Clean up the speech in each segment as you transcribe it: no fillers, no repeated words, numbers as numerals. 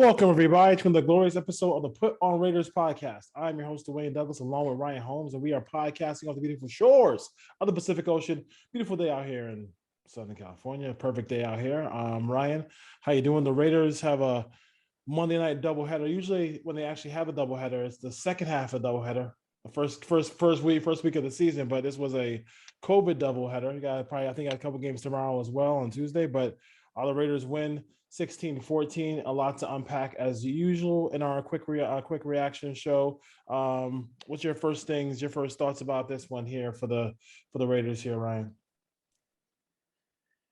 Welcome, everybody, to the glorious episode of the Put on Raiders podcast. I'm your host, Dwayne Douglas, along with Ryan Holmes, and we are podcasting off the beautiful shores of the Pacific Ocean. Beautiful day out here in Southern California. Perfect day out here. Ryan, how you doing? The Raiders have a Monday night doubleheader. Usually, when they actually have a doubleheader, it's the second half of doubleheader, the first week of the season. But this was a COVID doubleheader. You got I think, got a couple games tomorrow as well on Tuesday. But all the Raiders win 16-14. A lot to unpack as usual in our quick reaction show. What's your first thoughts about this one here for the Raiders here, Ryan?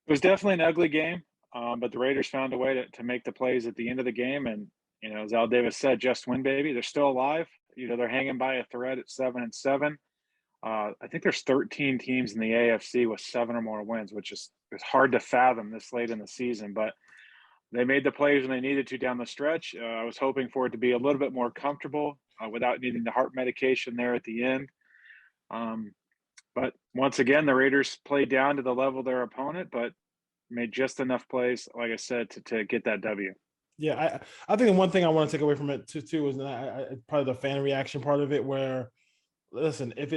It was definitely an ugly game, but the Raiders found a way to make the plays at the end of the game. And, as Al Davis said, just win, baby. They're still alive. They're hanging by a thread at 7-7. I think there's 13 teams in the AFC with 7 or more wins, which is hard to fathom this late in the season. But they made the plays when they needed to down the stretch. I was hoping for it to be a little bit more comfortable without needing the heart medication there at the end. But once again, the Raiders played down to the level of their opponent, but made just enough plays, like I said, to get that W. Yeah, I think the one thing I want to take away from it too is probably the fan reaction part of it. Where, listen, if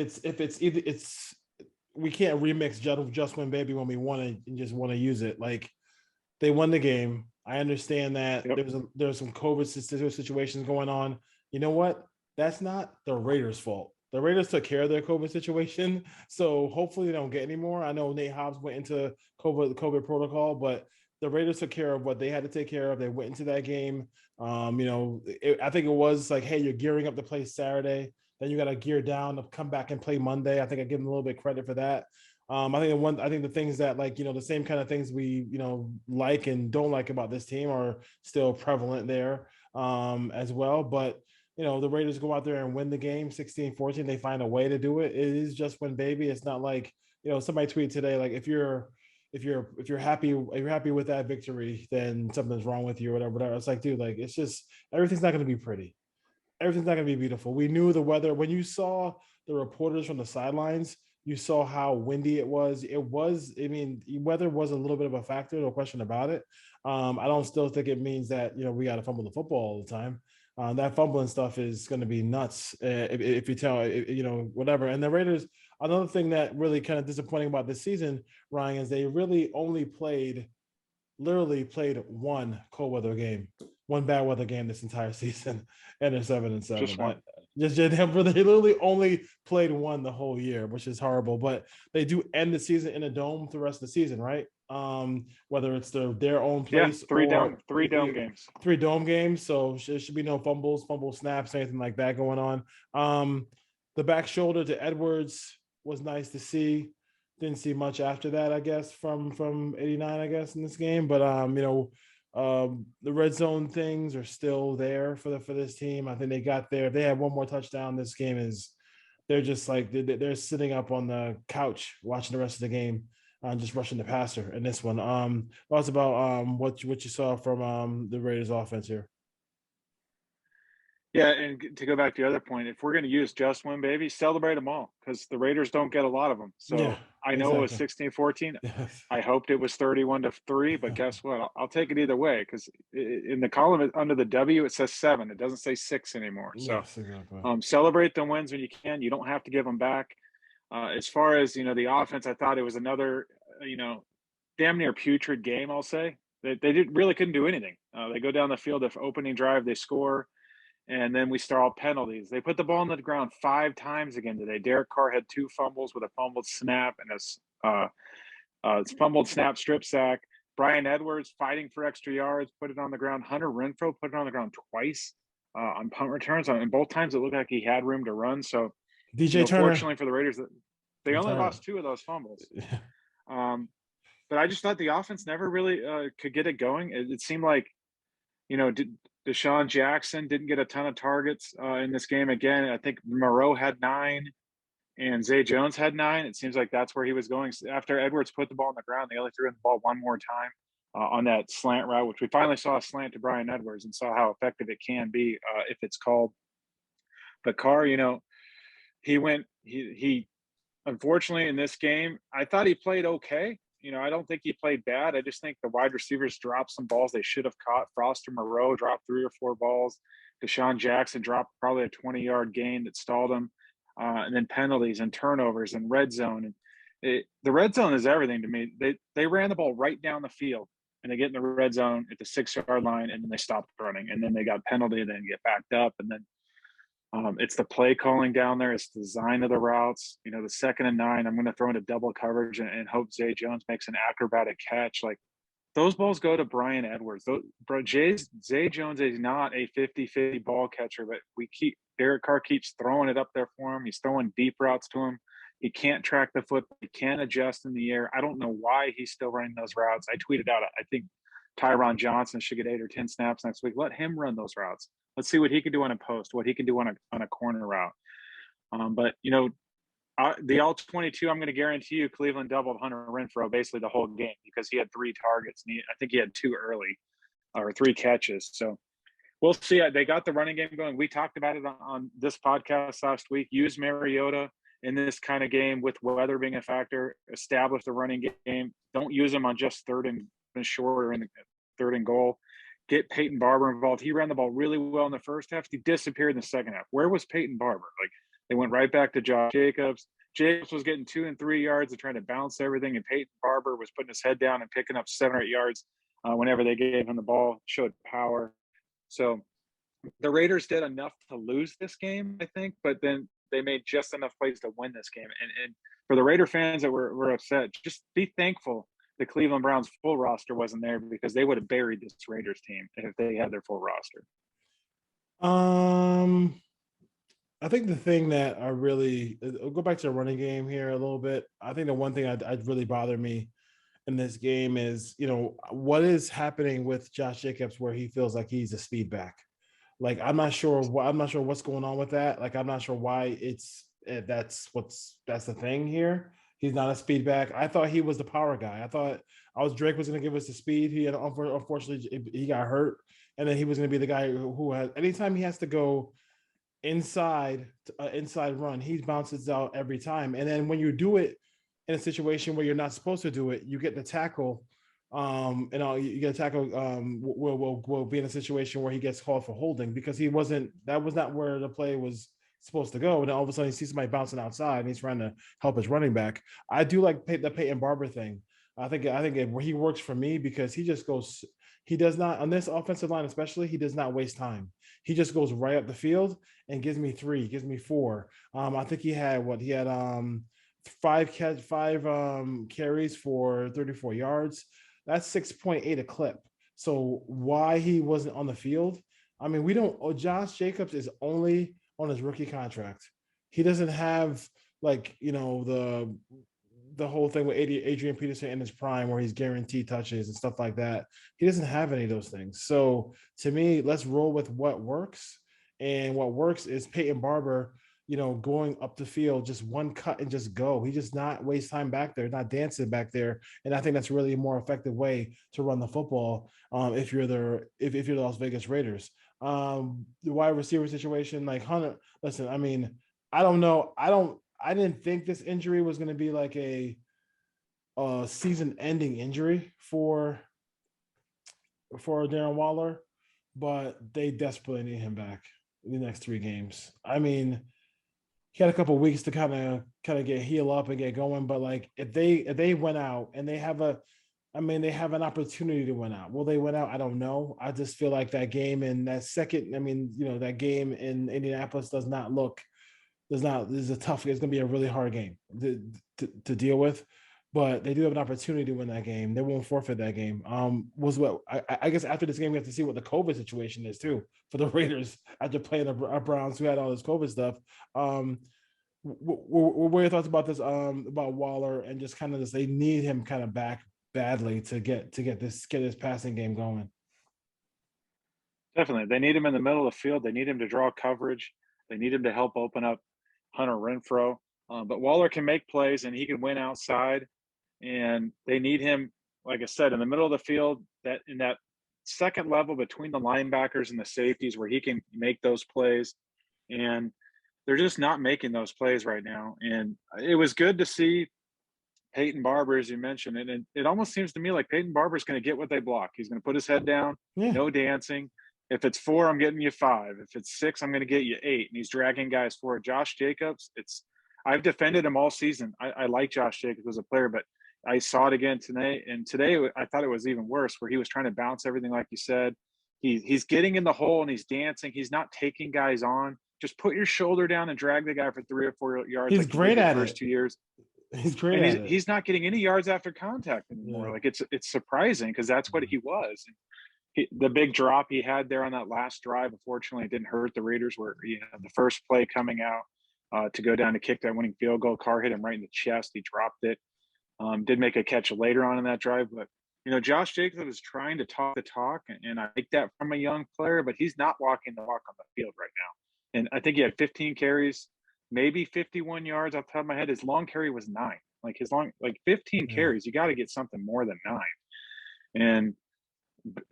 we can't remix "Just Win Baby" when we want to and just want to use it. Like, they won the game. I understand that there's some COVID situations going on. You know what? That's not the Raiders' fault. The Raiders took care of their COVID situation, so hopefully they don't get any more. I know Nate Hobbs went into COVID protocol, but the Raiders took care of what they had to take care of. They went into that game. I think it was like, hey, you're gearing up to play Saturday. Then you got to gear down to come back and play Monday. I think I give them a little bit of credit for that. I think the things that, like, the same kind of things we, like and don't like about this team are still prevalent there as well. But, the Raiders go out there and win the game 16-14. They find a way to do it. It is just win, baby. It's not like, somebody tweeted today, like, if you're happy with that victory, then something's wrong with you or whatever. It's like, dude, like, it's just, everything's not going to be pretty. Everything's not going to be beautiful. We knew the weather. When you saw the reporters from the sidelines, you saw how windy it was. Weather was a little bit of a factor, no question about it. I don't still think it means that, we got to fumble the football all the time. That fumbling stuff is going to be nuts if you tell, whatever. And the Raiders, another thing that really kind of disappointing about this season, Ryan, is they really only played one cold weather game, one bad weather game this entire season, and they're 7-7. Just one. They literally only played one the whole year, which is horrible. But they do end the season in a dome the rest of the season, right? Whether it's their own place, three dome games. 3 dome games. So there should be no fumble snaps, anything like that going on. The back shoulder to Edwards was nice to see. Didn't see much after that, I guess, from 89, I guess, in this game. But the red zone things are still there for this team. I think they got there. If they had one more touchdown, this game they're just like they're sitting up on the couch watching the rest of the game, just rushing the passer in this one. Thoughts about what you saw from the Raiders offense here? Yeah, and to go back to the other point, if we're going to use just win, baby, celebrate them all, because the Raiders don't get a lot of them. So yeah, I know exactly. It was 16-14. Yes. I hoped it was 31-3, but guess what? I'll take it either way, because in the column under the W, it says 7. It doesn't say 6 anymore. So yes, exactly. Celebrate the wins when you can. You don't have to give them back. As far as, the offense, I thought it was another, damn near putrid game, I'll say. They really couldn't do anything. They go down the field, the opening drive, they score. And then we start penalties. They put the ball on the ground 5 times again today. Derek Carr had 2 fumbles with a fumbled snap and a fumbled snap strip sack. Bryan Edwards fighting for extra yards, put it on the ground. Hunter Renfrow put it on the ground twice on punt returns. And both times it looked like he had room to run. So, DJ Turner. Fortunately for the Raiders, they only lost 2 of those fumbles. But I just thought the offense never really could get it going. It seemed like, Deshaun Jackson didn't get a ton of targets in this game. Again, I think Moreau had 9 and Zay Jones had 9. It seems like that's where he was going. After Edwards put the ball on the ground, they only threw in the ball one more time on that slant route, which we finally saw a slant to Bryan Edwards and saw how effective it can be if it's called. But Carr, he unfortunately in this game, I thought he played okay. I don't think he played bad. I just think the wide receivers dropped some balls they should have caught. Foster Moreau dropped 3 or 4 balls. Deshaun Jackson dropped probably a 20-yard gain that stalled him. And then penalties and turnovers and red zone. And the red zone is everything to me. They ran the ball right down the field, and they get in the red zone at the 6-yard line, and then they stopped running. And then they got penalty and then get backed up. And then it's the play calling down there. It's the design of the routes. The 2nd and 9, I'm going to throw into double coverage and hope Zay Jones makes an acrobatic catch. Like, those balls go to Brian Edwards. Zay Jones is not a 50-50 ball catcher, but Derek Carr keeps throwing it up there for him. He's throwing deep routes to him. He can't track the foot. He can't adjust in the air. I don't know why he's still running those routes. I tweeted out, I think Tyron Johnson should get 8 or 10 snaps next week. Let him run those routes. Let's see what he can do on a post, what he can do on a corner route. But the all 22, I'm going to guarantee you Cleveland doubled Hunter Renfrow basically the whole game because he had 3 targets. And I think he had 2 early or 3 catches. So we'll see. They got the running game going. We talked about it on this podcast last week. Use Mariota in this kind of game with weather being a factor. Establish the running game. Don't use him on just 3rd and short or in the 3rd and goal. Get Peyton Barber involved. He ran the ball really well in the first half. He disappeared in the second half. Where was Peyton Barber? Like, they went right back to Josh Jacobs. Jacobs was getting 2 and 3 yards and trying to bounce everything, and Peyton Barber was putting his head down and picking up 7 or 8 yards whenever they gave him the ball. Showed power. So the Raiders did enough to lose this game, I think, but then they made just enough plays to win this game. And for the Raider fans that were upset, just be thankful the Cleveland Browns full roster wasn't there, because they would have buried this Raiders team if they had their full roster. I think the thing that I'll go back to the running game here a little bit. I think the one thing I'd really bother me in this game is, what is happening with Josh Jacobs where he feels like he's a speed back. Like, I'm not sure what's going on with that. Like, I'm not sure why that's the thing here. He's not a speed back. I thought he was the power guy. I thought Drake was going to give us the speed. Unfortunately, he got hurt, and then he was going to be the guy who has, anytime he has to go inside run, he bounces out every time. And then when you do it in a situation where you're not supposed to do it, you get the tackle. You get a tackle. Will be in a situation where he gets called for holding because that was not where the play was supposed to go. And then all of a sudden he sees somebody bouncing outside and he's trying to help his running back. I do like the Peyton Barber thing. I think he works for me because he just goes, he does not, on this offensive line especially, he does not waste time. He just goes right up the field and gives me 3, gives me 4. I think he had 5 carries for 34 yards. That's 6.8 a clip. So why he wasn't on the field? I mean, Josh Jacobs is only on his rookie contract. He doesn't have the whole thing with Adrian Peterson in his prime where he's guaranteed touches and stuff like that. He doesn't have any of those things. So to me, let's roll with what works. And what works is Peyton Barber, going up the field, just one cut and just go. He just not waste time back there, not dancing back there. And I think that's really a more effective way to run the football if you're the Las Vegas Raiders. The wide receiver situation, like Hunter, listen, I mean, I don't know. I didn't think this injury was going to be like a season-ending injury for Darren Waller, but they desperately need him back in the next 3 games. I mean, he had a couple of weeks to kind of get heal up and get going, but like if they went out and they have an opportunity to win out. Will they win out? I don't know. I just feel like that game in that second, that game in Indianapolis is it's going to be a really hard game to deal with, but they do have an opportunity to win that game. They won't forfeit that game. I guess after this game, we have to see what the COVID situation is too for the Raiders after playing the Browns who had all this COVID stuff. What are your thoughts about this, about Waller and just kind of this, they need him kind of back badly to get this passing game going? Definitely. They need him in the middle of the field. They need him to draw coverage. They need him to help open up Hunter Renfrow. But Waller can make plays and he can win outside. And they need him, like I said, in the middle of the field, that in that second level between the linebackers and the safeties where he can make those plays. And they're just not making those plays right now. And it was good to see Peyton Barber, as you mentioned, and it almost seems to me like Peyton Barber is going to get what they block. He's going to put his head down, no dancing. If it's 4, I'm getting you 5. If it's 6, I'm going to get you 8. And he's dragging guys forward. Josh Jacobs, I've defended him all season. I like Josh Jacobs as a player, but I saw it again today. And today I thought it was even worse, where he was trying to bounce everything, like you said. He's getting in the hole and he's dancing. He's not taking guys on. Just put your shoulder down and drag the guy for 3 or 4 yards. He's great at it. First 2 years. He's great at it. He's not getting any yards after contact anymore. Yeah. Like it's surprising, because that's what he was. The big drop he had there on that last drive, unfortunately, it didn't hurt the Raiders. Where the first play coming out to go down to kick that winning field goal, Carr hit him right in the chest. He dropped it. Did make a catch later on in that drive, but Josh Jacobs is trying to talk the talk, and I think that from a young player, but he's not walking the walk on the field right now. And I think he had 15 carries, maybe 51 yards off the top of my head. His long carry was 9. Like 15 carries, you got to get something more than 9. And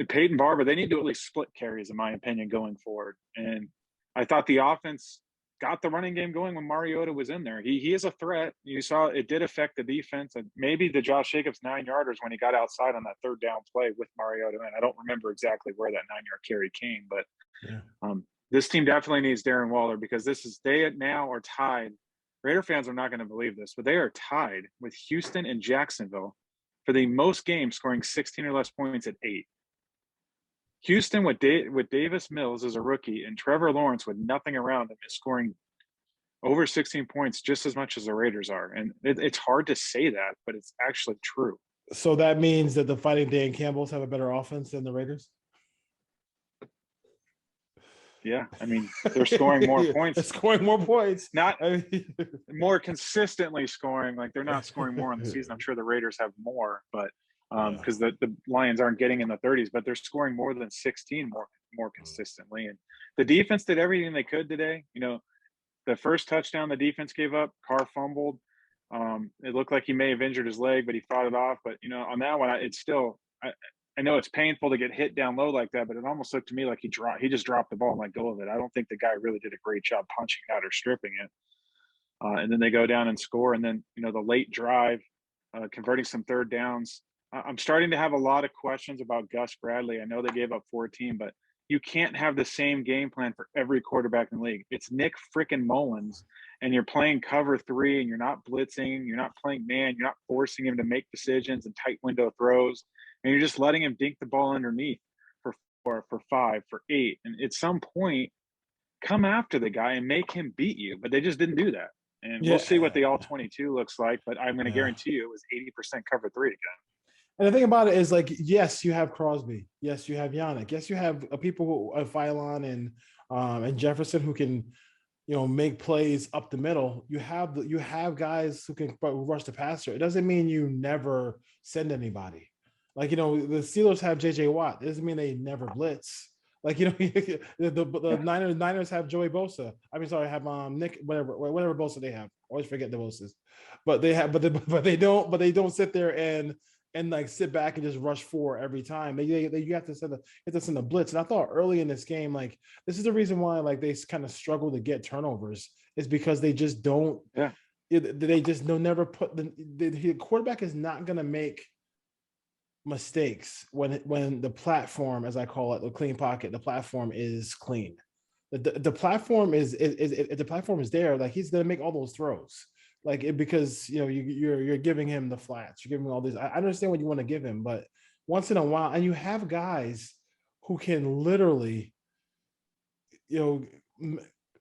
Peyton Barber, they need to at least split carries, in my opinion, going forward. And I thought the offense got the running game going when Mariota was in there. He is a threat. You saw it did affect the defense, and maybe the Josh Jacobs 9-yarders when he got outside on that third down play with Mariota. And I don't remember exactly where that 9-yard carry came, but this team definitely needs Darren Waller, because they now are tied. Raider fans are not going to believe this, but they are tied with Houston and Jacksonville for the most games scoring 16 or less points at 8. Houston with Davis Mills as a rookie and Trevor Lawrence with nothing around him is scoring over 16 points just as much as the Raiders are. And it's hard to say that, but it's actually true. So that means that the Fighting Dan Campbells have a better offense than the Raiders? Yeah, I mean, they're scoring more points. They're scoring more points. Not more consistently scoring. Like, they're not scoring more in the season. I'm sure the Raiders have more, but because the Lions aren't getting in the 30s, but they're scoring more than 16 more consistently. And the defense did everything they could today. The first touchdown the defense gave up, Carr fumbled. It looked like he may have injured his leg, but he fought it off. But on that one, it's still I know it's painful to get hit down low like that, but it almost looked to me like he just dropped the ball and let go of it. I don't think the guy really did a great job punching out or stripping it. And then they go down and score. And then, the late drive, converting some third downs. I'm starting to have a lot of questions about Gus Bradley. I know they gave up 14, but you can't have the same game plan for every quarterback in the league. It's Nick frickin' Mullins, and you're playing cover 3, and you're not blitzing. You're not playing man. You're not forcing him to make decisions and tight window throws. And you're just letting him dink the ball underneath for 4, for 5, for 8. And at some point, come after the guy and make him beat you. But they just didn't do that. And we'll see what the all-22 looks like. But I'm going to guarantee you it was 80% cover 3 again. And the thing about it is, like, yes, you have Crosby. Yes, you have Yannick. Yes, you have people who Philon and Jefferson who can, make plays up the middle. You have guys who can rush the passer. It doesn't mean you never send anybody. Like, the Steelers have J.J. Watt. It doesn't mean they never blitz. Like, the Niners have Joey Bosa. Have Nick, whatever Bosa they have. Always forget the Bosas. But they have, but they don't sit there and like sit back and just rush 4 every time. You have to send a blitz. And I thought early in this game, like, this is the reason why, like, they kind of struggle to get turnovers, is because they just don't. Yeah. They just never put the quarterback is not going to make mistakes when the platform, as I call it, the clean pocket, the platform is clean. The platform is if the platform is there, like, he's going to make all those throws. Like, because you're giving him the flats, you're giving him all these. I understand what you want to give him, but once in a while, and you have guys who can literally,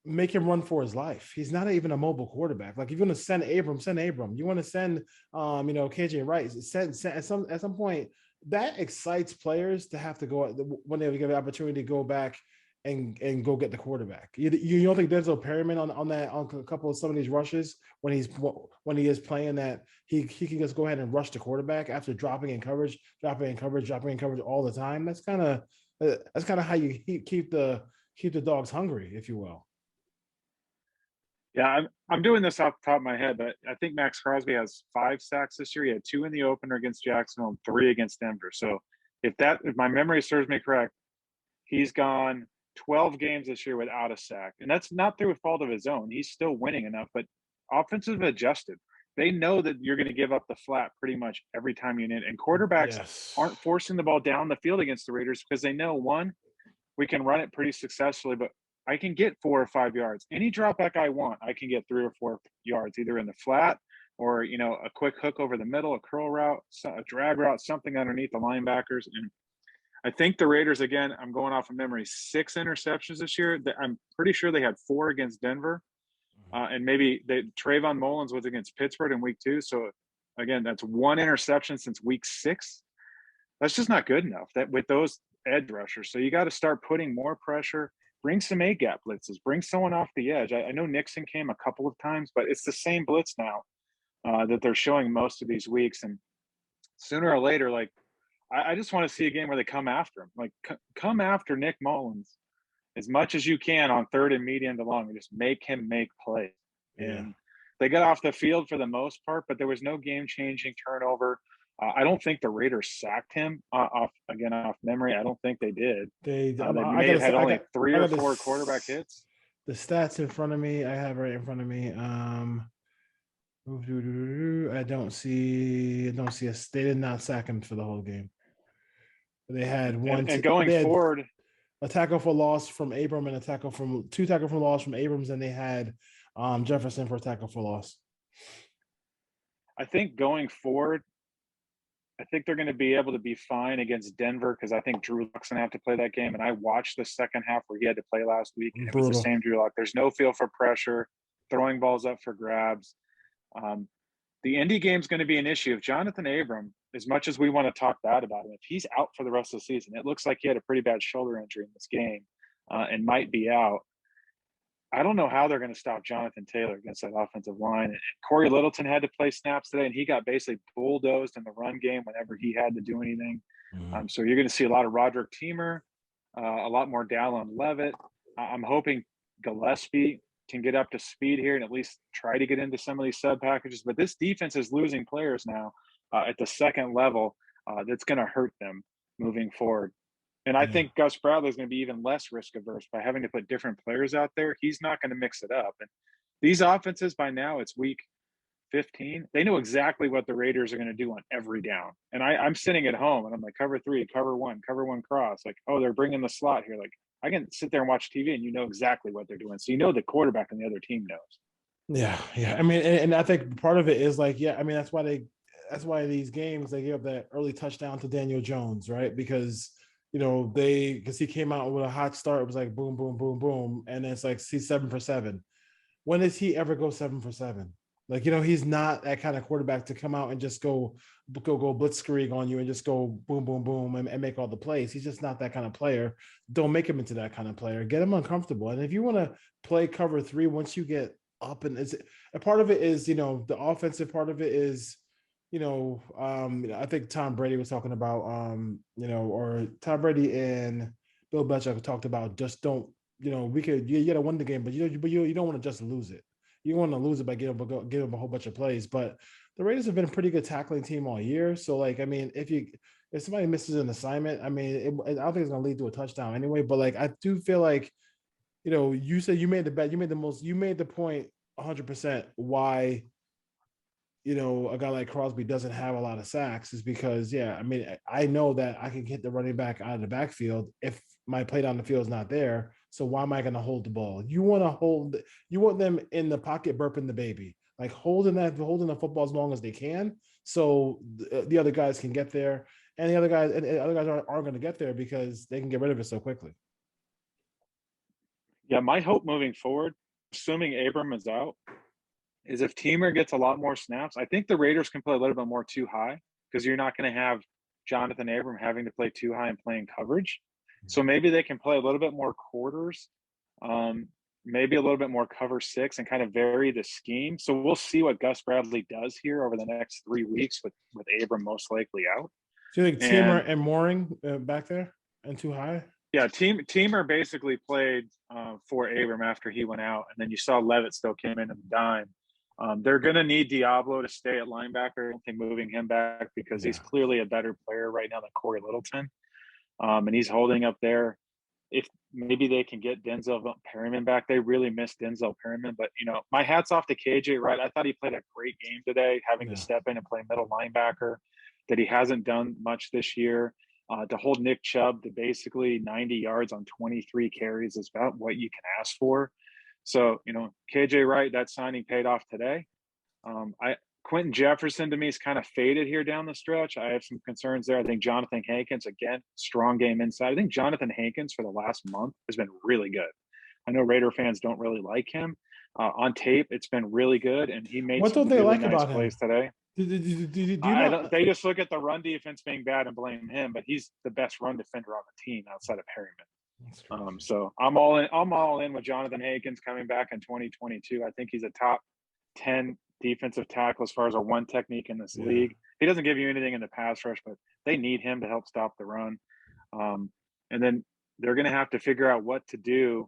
make him run for his life. He's not even a mobile quarterback. Like, if you're going to send Abram. You want to send, KJ Wright. Send at some point. That excites players to have to go when they get the opportunity to go back and go get the quarterback. You don't think Denzel Perryman on a couple of some of these rushes when he is playing that he can just go ahead and rush the quarterback after dropping in coverage all the time? That's kind of how you keep the dogs hungry, if you will. Yeah, I'm doing this off the top of my head, but I think Max Crosby has 5 sacks this year. He had 2 in the opener against Jacksonville and 3 against Denver. So if my memory serves me correct, he's gone 12 games this year without a sack. And that's not through a fault of his own. He's still winning enough, but offenses have adjusted. they know that you're going to give up the flat pretty much every time you need it. And quarterbacks aren't forcing the ball down the field against the Raiders because they know, one, we can run it pretty successfully, but I can get 4 or 5 yards. Any drop back I want, I can get 3 or 4 yards, either in the flat or, a quick hook over the middle, a curl route, a drag route, something underneath the linebackers. And I think the Raiders, again, I'm going off of memory, 6 interceptions this year. I'm pretty sure they had 4 against Denver. And maybe Trayvon Mullins was against Pittsburgh in week 2. So, again, that's 1 interception since week 6. That's just not good enough that with those edge rushers. So you got to start putting more pressure, bring some A-gap blitzes, bring someone off the edge. I know Nixon came a couple of times, but it's the same blitz now that they're showing most of these weeks. And sooner or later, like, I just want to see a game where they come after him. Like, come after Nick Mullins as much as you can on 3rd and medium to long, and just make him make plays. Yeah. And they got off the field for the most part, but there was no game-changing turnover. I don't think the Raiders sacked him off memory. I don't think they did. They may have had only 3 or 4 quarterback hits. The stats in front of me, I have right in front of me. I don't see they did not sack him for the whole game. They had one and going forward, a tackle for loss from Abram and two tackle for loss from Abrams, and they had Jefferson for a tackle for loss. I think going forward, I think they're going to be able to be fine against Denver because I think Drew Lock's going to have to play that game. And I watched the second half where he had to play last week, and it was the same Drew Lock. There's no feel for pressure, throwing balls up for grabs. The Indy game's going to be an issue. If Jonathan Abram, as much as we want to talk bad about him, if he's out for the rest of the season, it looks like he had a pretty bad shoulder injury in this game and might be out. I don't know how they're going to stop Jonathan Taylor against that offensive line. And Corey Littleton had to play snaps today, and he got basically bulldozed in the run game whenever he had to do anything. So you're going to see a lot of Roderick Teamer, a lot more Dallin Levitt. I'm hoping Gillespie can get up to speed here and at least try to get into some of these sub packages. But this defense is losing players now at the second level that's going to hurt them moving forward. And I think Gus Bradley is going to be even less risk averse by having to put different players out there. He's not going to mix it up. And these offenses, by now, it's week 15. They know exactly what the Raiders are going to do on every down. And I'm sitting at home and I'm like, cover 3, cover 1 cross. Like, oh, they're bringing the slot here. Like, I can sit there and watch TV and you know exactly what they're doing. So you know the quarterback on the other team knows. Yeah. I mean, and I think part of it is like, I mean, that's why these games, they give up that early touchdown to Daniel Jones, right? Because because he came out with a hot start. It was like boom, boom, boom, boom. And it's like, he's 7 for 7. When does he ever go 7 for 7? Like, he's not that kind of quarterback to come out and just go blitzkrieg on you and just go boom, boom, boom and make all the plays. He's just not that kind of player. Don't make him into that kind of player. Get him uncomfortable. And if you want to play cover 3, once you get up, and a part of it is, the offensive part of it is, I think Tom Brady was talking about, or Tom Brady and Bill Belichick talked about just don't, you got to win the game, but you don't want to just lose it. You want to lose it by giving up a whole bunch of plays. But the Raiders have been a pretty good tackling team all year. So, like, I mean, if somebody misses an assignment, I mean, I don't think it's going to lead to a touchdown anyway. But like, I do feel like, you said you made the bet, you made the point 100% why. A guy like Crosby doesn't have a lot of sacks is because, I mean, I know that I can hit the running back out of the backfield if my play down the field is not there. So why am I going to hold the ball? You want them in the pocket burping the baby, like holding the football as long as they can. So the other guys can get there, and the other guys aren't going to get there because they can get rid of it so quickly. Yeah, my hope moving forward, assuming Abram is out, is if Teamer gets a lot more snaps, I think the Raiders can play a little bit more too high because you're not going to have Jonathan Abram having to play too high and playing coverage. So maybe they can play a little bit more quarters, maybe a little bit more cover 6 and kind of vary the scheme. So we'll see what Gus Bradley does here over the next 3 weeks with Abram most likely out. Do you think Teamer and Mooring back there and too high? Yeah, Teamer basically played for Abram after he went out, and then you saw Levitt still came in the dime. They're going to need Diablo to stay at linebacker. I don't think moving him back because he's clearly a better player right now than Corey Littleton. And he's holding up there. if maybe they can get Denzel Perryman back. They really miss Denzel Perryman. But, my hat's off to KJ Wright. I thought he played a great game today, having to step in and play middle linebacker that he hasn't done much this year. To hold Nick Chubb to basically 90 yards on 23 carries is about what you can ask for. So, KJ Wright, that signing paid off today. Quentin Jefferson to me is kind of faded here down the stretch. I have some concerns there. I think Jonathan Hankins, again, strong game inside. I think Jonathan Hankins for the last month has been really good. I know Raider fans don't really like him. On tape, it's been really good, and he made some really nice plays today. They just look at the run defense being bad and blame him, but he's the best run defender on the team outside of Perryman. So I'm all in with Jonathan Hankins coming back in 2022. I think he's a top 10 defensive tackle as far as a one technique in this league. He doesn't give you anything in the pass rush, but they need him to help stop the run. And then they're going to have to figure out what to do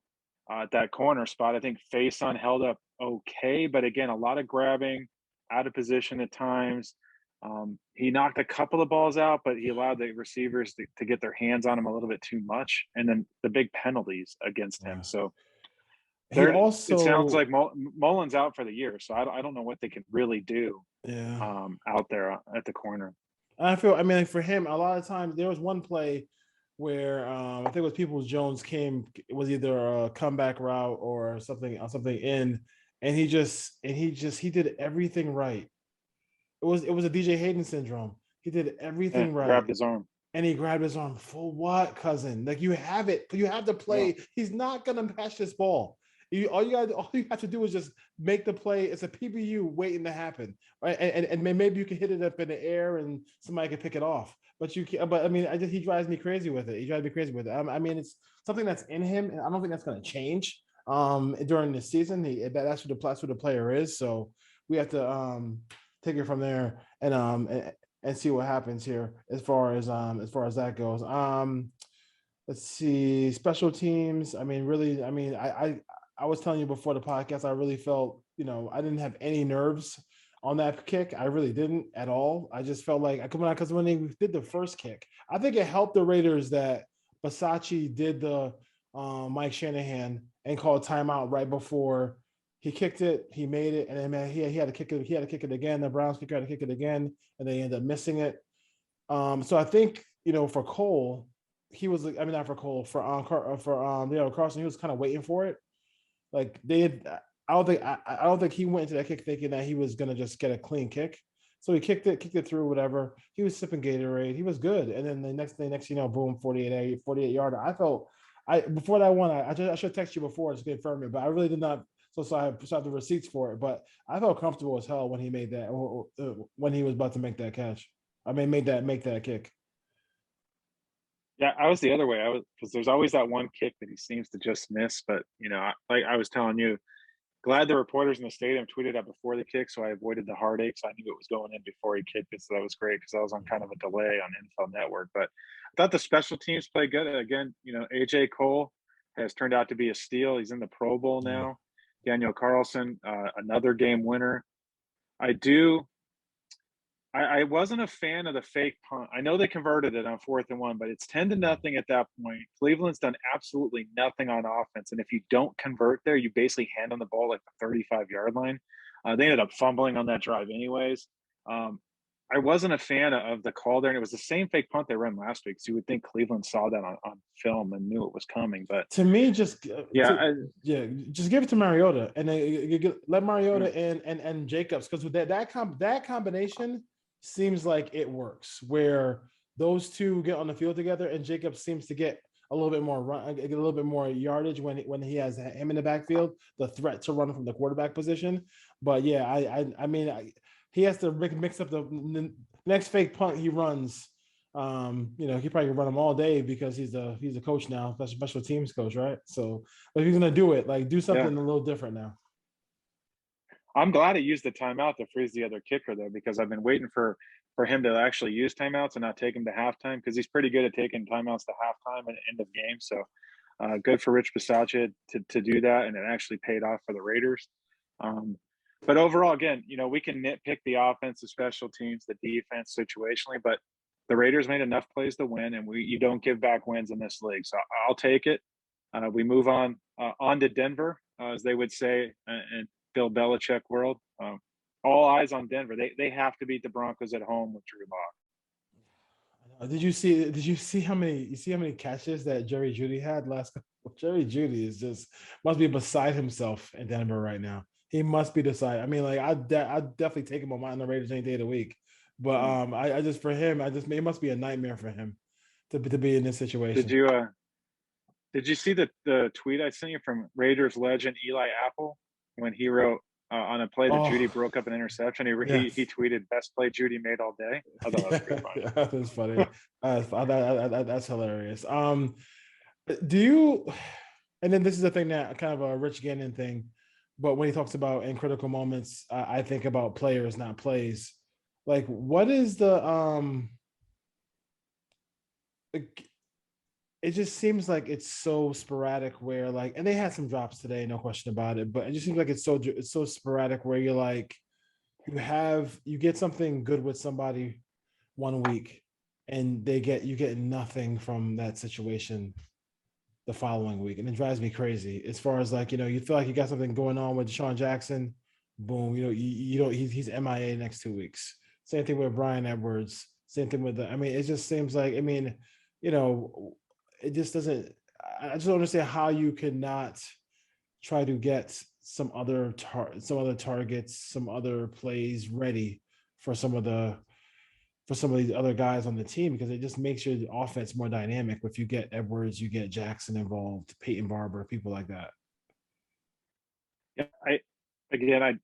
at that corner spot. I think Faison held up okay, but again, a lot of grabbing, out of position at times. He knocked a couple of balls out, but he allowed the receivers to get their hands on him a little bit too much. And then the big penalties against him. So it sounds like Mullen's out for the year. So I don't know what they can really do out there at the corner. For him, a lot of times there was one play where I think it was Peoples-Jones it was either a comeback route or something in, and he did everything right. It was a DJ Hayden syndrome. He did everything right. Grabbed his arm. And he grabbed his arm. For what, cousin? Like, you have it. You have the play. Yeah. He's not gonna catch this ball. All you have to do is just make the play. It's a PBU waiting to happen, right? And maybe you can hit it up in the air and somebody can pick it off. But he drives me crazy with it. It's something that's in him, and I don't think that's going to change during the season. That's who the player is. So we have to take it from there and see what happens here as far as that goes. Let's see, special teams. I was telling you before the podcast, I really felt, I didn't have any nerves on that kick. I really didn't at all. I just felt like because when they did the first kick, I think it helped the Raiders that Bisaccia did the Mike Shanahan and called timeout right before he kicked it. He made it, and then he had to kick it. He had to kick it again. The Browns kicker had to kick it again, and they ended up missing it. So I think for Cole, he was. Not for Cole, for Carlson, he was kind of waiting for it. Like I don't think he went into that kick thinking that he was gonna just get a clean kick. So he kicked it through, whatever. He was sipping Gatorade. He was good. And then the next boom, 48 yarder. Before that one, I should text you before to confirm it, but I really did not. So I have the receipts for it. But I felt comfortable as hell when he made that, when he was about to make that catch. Make that kick. Yeah, I was the other way. Because there's always that one kick that he seems to just miss. But, like I was telling you, glad the reporters in the stadium tweeted out before the kick, so I avoided the heartache. So I knew it was going in before he kicked it. So that was great because I was on kind of a delay on NFL Network. But I thought the special teams played good. Again, A.J. Cole has turned out to be a steal. He's in the Pro Bowl now. Daniel Carlson, another game winner. I wasn't a fan of the fake punt. I know they converted it on 4th and 1, but it's 10-0 at that point. Cleveland's done absolutely nothing on offense. And if you don't convert there, you basically hand on the ball like the 35-yard line. They ended up fumbling on that drive anyways. I wasn't a fan of the call there, and it was the same fake punt they ran last week. So you would think Cleveland saw that on film and knew it was coming. But to me, just give it to Mariota and let Mariota and Jacobs, because with that combination seems like it works, where those two get on the field together, and Jacobs seems to get a little bit more run, a little bit more yardage when he has him in the backfield, the threat to run from the quarterback position. But yeah, he has to mix up the next fake punt he runs. He probably can run them all day because he's a coach now, special teams coach, right? So, but if he's gonna do it, like, do something a little different now. I'm glad he used the timeout to freeze the other kicker there, because I've been waiting for him to actually use timeouts and not take him to halftime, because he's pretty good at taking timeouts to halftime and end of game. So good for Rich Bisaccia to do that, and it actually paid off for the Raiders. But overall, again, we can nitpick the offense, the special teams, the defense situationally, but the Raiders made enough plays to win, and you don't give back wins in this league. So I'll take it. We move on to Denver, as they would say in Bill Belichick world. All eyes on Denver. They have to beat the Broncos at home with Drew Lock. Did you see how many catches that Jerry Jeudy had last? Jerry Jeudy is just must be beside himself in Denver right now. He must be beside. I mean, like I definitely take him on the Raiders any day of the week. But I just for him, it must be a nightmare for him to be in this situation. Did you see the tweet I sent you from Raiders legend Eli Apple when he wrote on a play that Jeudy broke up an interception? He tweeted best play Jeudy made all day. I thought that was pretty funny. That was funny. That's hilarious. Do you? And then this is the thing that kind of a Rich Gannon thing, but when he talks about in critical moments, I think about players, not plays. Like, what is the it just seems like it's so sporadic where like, and they had some drops today, no question about it, but it just seems like it's so sporadic where you're like, you get something good with somebody one week and you get nothing from that situation the following week. And it drives me crazy as far as like, you feel like you got something going on with Deshaun Jackson. Boom. He's MIA next 2 weeks. Same thing with Brian Edwards. Same thing with it just seems like, it just doesn't. I just don't understand how you could not try to get some other targets, some other plays ready for some of these other guys on the team, because it just makes your offense more dynamic. If you get Edwards, you get Jackson involved, Peyton Barber, people like that. Yeah,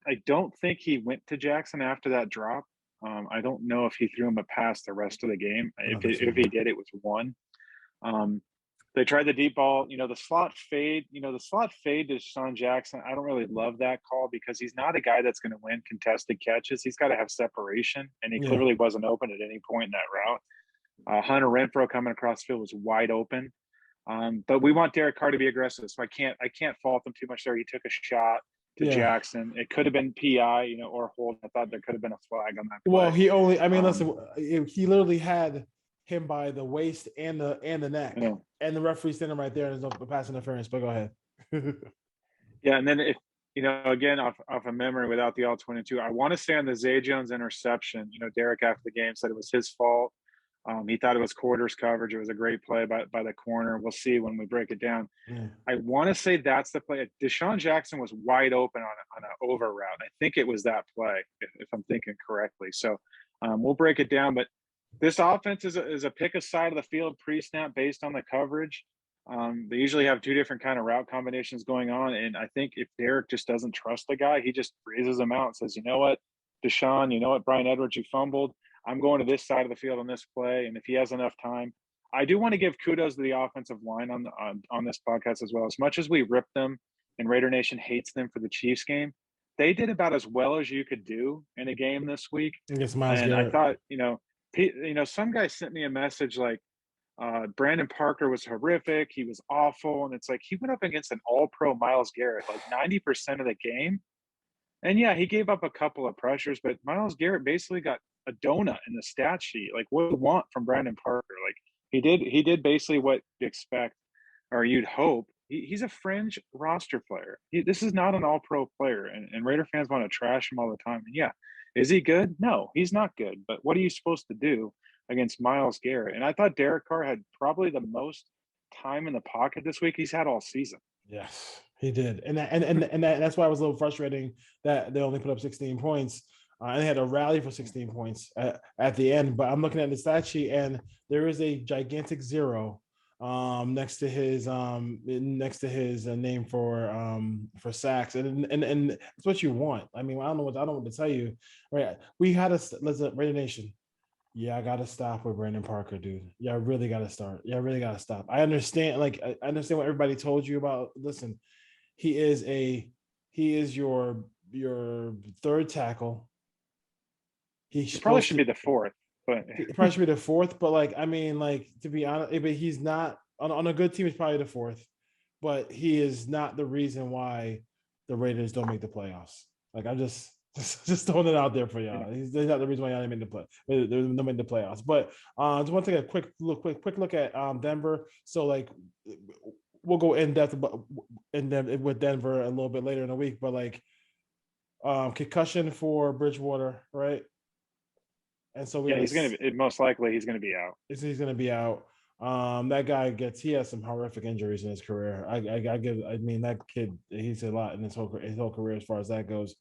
I don't think he went to Jackson after that drop. I don't know if he threw him a pass the rest of the game. If he did, it was one. They tried the deep ball, the slot fade, to Deshaun Jackson. I don't really love that call because he's not a guy that's going to win contested catches. He's got to have separation, and he clearly wasn't open at any point in that route. Hunter Renfrow coming across the field was wide open. But we want Derek Carr to be aggressive, so I can't fault him too much there. He took a shot to Jackson. It could have been PI, or hold. I thought there could have been a flag on that play. Well, listen, he literally had him by the waist and the neck, and the referee standing right there, and there's no pass interference. But go ahead. Yeah, and then if again off of memory without the all 22, I want to say on the Zay Jones interception. Derek after the game said it was his fault. He thought it was quarters coverage. It was a great play by the corner. We'll see when we break it down. Yeah. I want to say that's the play. Deshaun Jackson was wide open on an over route. I think it was that play, if I'm thinking correctly. So we'll break it down. But this offense is a pick a side of the field pre-snap based on the coverage. They usually have two different kind of route combinations going on. And I think if Derek just doesn't trust the guy, he just raises him out and says, you know what, Deshaun, you know what, Brian Edwards, you fumbled. I'm going to this side of the field on this play. And if he has enough time, I do want to give kudos to the offensive line on this podcast as well. As much as we rip them and Raider Nation hates them for the Chiefs game, they did about as well as you could do in a game this week. And I thought, some guy sent me a message like, Brandon Parker was horrific. He was awful. And it's like, he went up against an all-pro Myles Garrett, like 90% of the game. And yeah, he gave up a couple of pressures, but Myles Garrett basically got a donut in the stat sheet. Like, what do you want from Brandon Parker? Like, he did basically what you expect, or you'd hope. He's a fringe roster player. This is not an all-pro player, and Raider fans want to trash him all the time. And yeah, is he good? No, he's not good. But what are you supposed to do against Myles Garrett? And I thought Derek Carr had probably the most time in the pocket this week he's had all season. Yes, he did, and that's why it was a little frustrating that they only put up 16 points. And they had a rally for 16 points at the end. But I'm looking at the stat sheet, and there is a gigantic 0 next to his name for sacks, and it's what you want. I mean, I don't know what to tell you. Right? We had Raider Nation. Yeah, I got to stop with Brandon Parker, dude. Yeah, I really got to start. Yeah, I really got to stop. I understand. I understand what everybody told you about. Listen, he is your third tackle. He probably should be the fourth, but he probably should be the fourth. But to be honest, but he's not on a good team. He's probably the fourth, but he is not the reason why the Raiders don't make the playoffs. Just throwing it out there for y'all. He's not the reason why y'all didn't make the play. There's no in the playoffs. But just want to take a quick look at Denver. So like we'll go in depth with Denver a little bit later in the week. But like concussion for Bridgewater, right? And so he's going to most likely he's going to be out. He's going to be out. That guy he has some horrific injuries in his career. I mean, that kid, he's a lot in his whole career as far as that goes.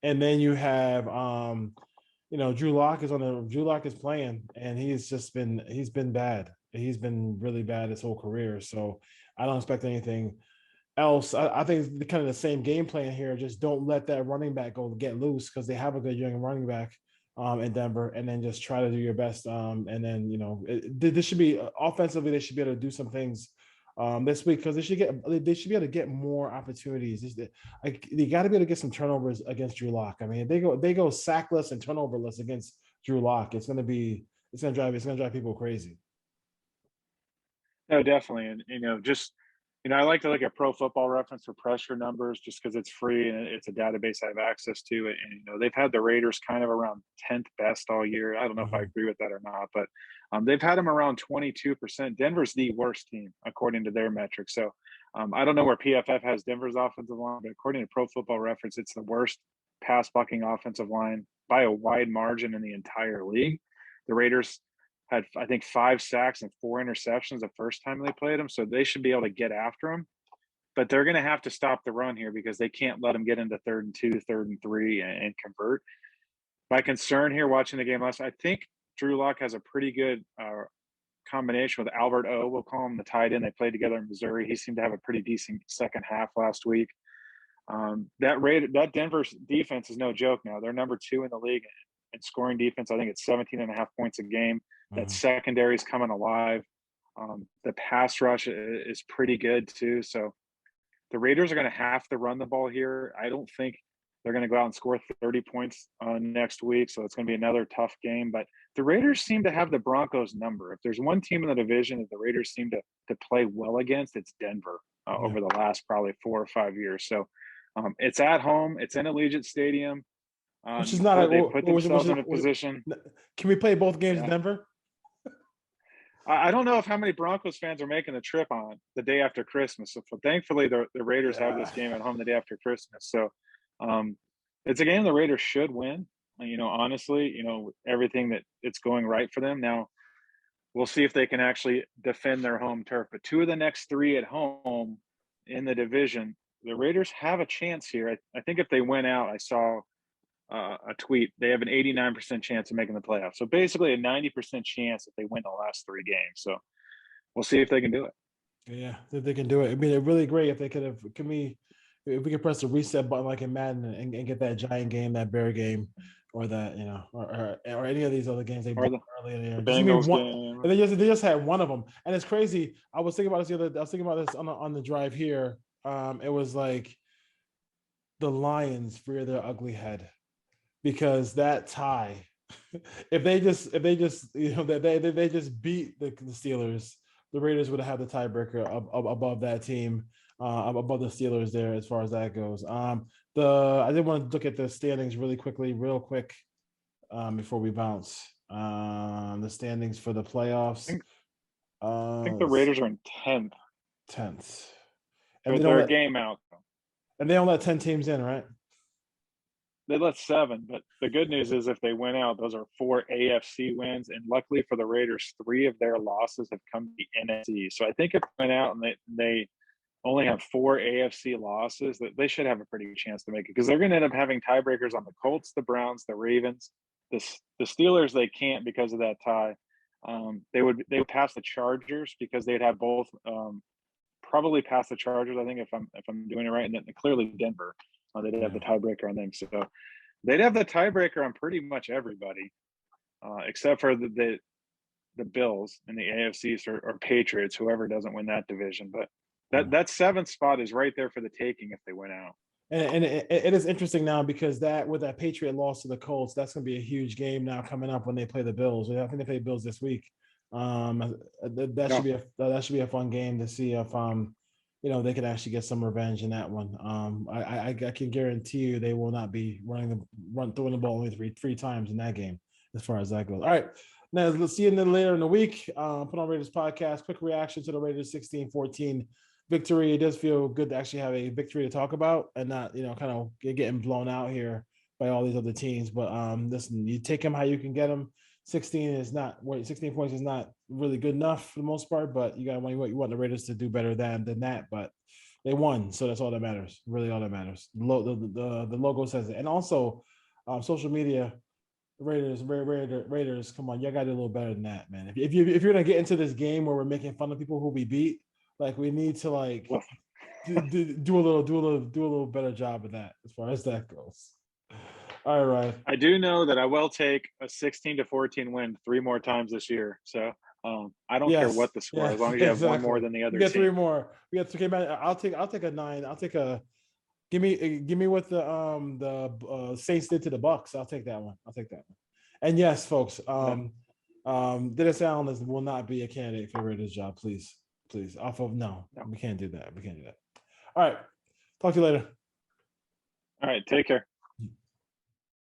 And then you have, Drew Lock is playing, and he's been bad. He's been really bad his whole career. So I don't expect anything else. I think it's kind of the same game plan here. Just don't let that running back get loose, because they have a good young running back in Denver, and then just try to do your best. And then, this should be offensively, they should be able to do some things this week, because they should be able to get more opportunities. They got to be able to get some turnovers against Drew Lock. I mean, if they go sackless and turnoverless against Drew Lock, it's going to drive people crazy. No, definitely. And, I like to look at Pro Football Reference for pressure numbers, just because it's free and it's a database I have access to. And, they've had the Raiders kind of around 10th best all year. I don't know if I agree with that or not, but they've had them around 22%. Denver's the worst team, according to their metrics. So I don't know where PFF has Denver's offensive line, but according to Pro Football Reference, it's the worst pass blocking offensive line by a wide margin in the entire league. The Raiders had, I think, 5 sacks and 4 interceptions the first time they played them. So they should be able to get after them. But they're going to have to stop the run here, because they can't let them get into 3rd and 2, 3rd and 3 and convert. My concern here watching the game last night, I think Drew Lock has a pretty good combination with Albert O. We'll call him the tight end. They played together in Missouri. He seemed to have a pretty decent second half last week. That Denver defense is no joke now. They're number 2 in the league in scoring defense. I think it's 17.5 points a game. That secondary is coming alive. The pass rush is pretty good too. So the Raiders are going to have to run the ball here. I don't think they're going to go out and score 30 points next week. So it's going to be another tough game. But the Raiders seem to have the Broncos number. If there's one team in the division that the Raiders seem to play well against, it's Denver over the last probably 4 or 5 years. So it's at home. It's in Allegiant Stadium. Which is not they put themselves in a position. Can we play both games in Denver? I don't know how many Broncos fans are making the trip on the day after Christmas. So thankfully, the Raiders have this game at home the day after Christmas. So it's a game the Raiders should win. Honestly, everything that it's going right for them. Now, we'll see if they can actually defend their home turf. But 2 of the next 3 at home in the division, the Raiders have a chance here. I think if they win out, I saw a tweet, they have an 89% chance of making the playoffs. So basically a 90% chance if they win the last 3 games. So we'll see if they can do it. Yeah, if they can do it. I mean, it's really great if they if we could press the reset button like in Madden and get that Giant game, that Bear game, or that, or any of these other games they brought early in the year. The Bengals game. And they just had one of them. And it's crazy. I was thinking about this on the drive here. It was like the Lions rear their ugly head, because that tie, if they just they just beat the Steelers, the Raiders would have had the tiebreaker above that team, above the Steelers there as far as that goes. I did want to look at the standings real quick, before we bounce. The standings for the playoffs. I think the Raiders are in 10th. 10th. And they're a game out. And they don't let 10 teams in, right? They let 7, but the good news is if they win out, those are 4 AFC wins. And luckily for the Raiders, 3 of their losses have come to the NFC. So I think if they win out and they only have 4 AFC losses, that they should have a pretty good chance to make it, because they're going to end up having tiebreakers on the Colts, the Browns, the Ravens. The Steelers, they can't because of that tie. They would pass the Chargers, because they'd have both probably pass the Chargers, I think, if I'm doing it right. And then clearly Denver. They'd have the tiebreaker on them. So they'd have the tiebreaker on pretty much everybody, except for the Bills and the AFC or Patriots, whoever doesn't win that division. But that 7th spot is right there for the taking if they win out. And it is interesting now, because with that Patriot loss to the Colts, that's going to be a huge game now coming up when they play the Bills. I think they play Bills this week. That should be a fun game to see if they can actually get some revenge in that one. I can guarantee you they will not be throwing the ball only three times in that game, as far as that goes. All right. Now, let's see you later in the week. Put on Raiders podcast. Quick reaction to the Raiders 16-14 victory. It does feel good to actually have a victory to talk about and not, kind of getting blown out here by all these other teams. But listen, you take them how you can get them. 16 points is not really good enough for the most part, but you want the Raiders to do better than that. But they won, so that's all that matters. Really, all that matters. The logo says it, and also social media. Raiders. Come on, y'all got to do a little better than that, man. If you're gonna get into this game where we're making fun of people who we beat, like we need to do a little better job of that as far as that goes. All right. I do know that I will take a 16-14 win 3 more times this year. So I don't care what the score, as long as you have one more than the other. We got 3 more. We got 3. I'll take a 9. I'll take a. Give me what the Saints did to the Bucks. I'll take that one. And yes, folks, Dennis Allen will not be a candidate for the Raiders job. Please. No, we can't do that. All right. Talk to you later. All right. Take care.